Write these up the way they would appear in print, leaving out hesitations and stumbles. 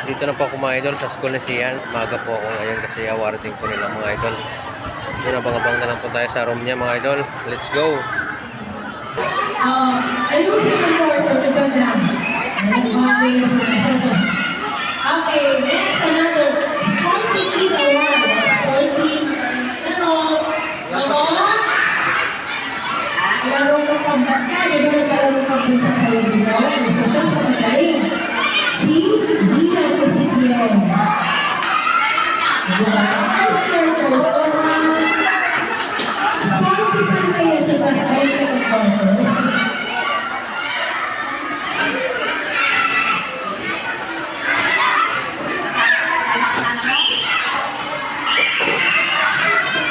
Dito na po ako mga idol sa school ni Sian. Maga po ako ngayon kasi awarding po nila mga idol. So nabang-abang na lang po tayo sa room niya mga idol. Let's go! Okay, next another 40 award. 40. Laro ko pang basta, di ba naglalaro ka po sa kayo dito? Gusto siya pagkasaling. Si Dina Positio. Diba?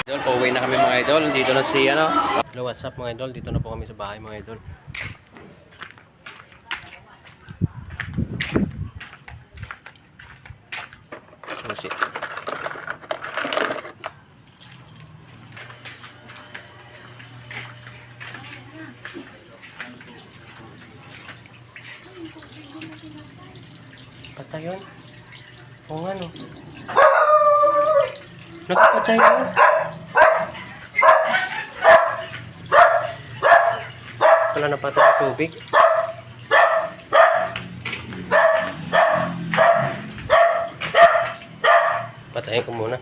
Idol, pauwi na kami mga idol. Dito na si ano. Hello, what's up mga idol? Dito na po kami sa bahay mga idol. Kasi patay yun? Oo nga no. Nakapatay yun. Wala na patay ng tubig. Patayin ko muna.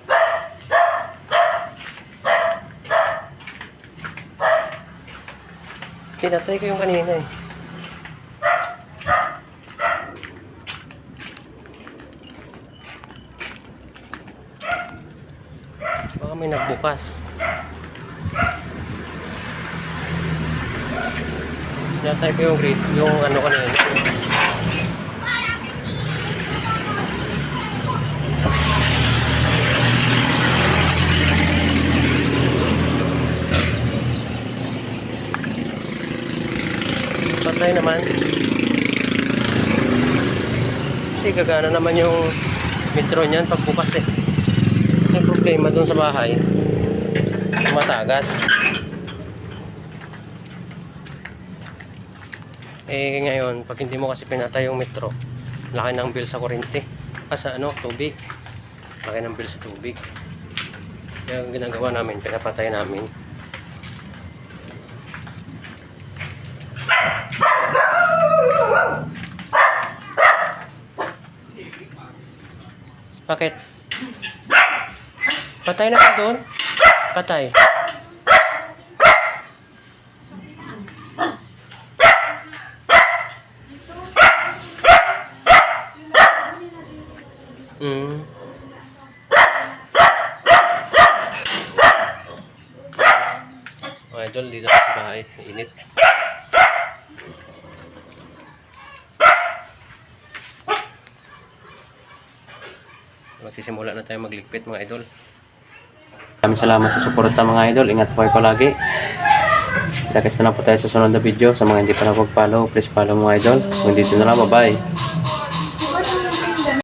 Pinatay ko yung kanina eh. Baka may nagbukas. Pinatay ko yung ano kanina. Patay naman. Kasi gagana naman yung metro niyan pag bukas eh. Kasi problema dun sa bahay, matagas. Eh ngayon, pag hindi mo kasi pinatay yung metro, laki ng bill sa kuryente. Sa ano, tubig. Laki ng bill sa tubig. Kaya ang ginagawa namin, pinapatay namin. Bakit? Patay na ka doon? Patay. Oh, idol, dito sa bahay. Init. Magsisimula na tayo magligpit mga idol. Maraming salamat sa suporta mga idol. Ingat po kayo palagi. Kita-kits na lang po tayo sa sunod na video. Sa mga hindi pa na mag-follow, please follow mga idol. Kung dito na lang, bye-bye.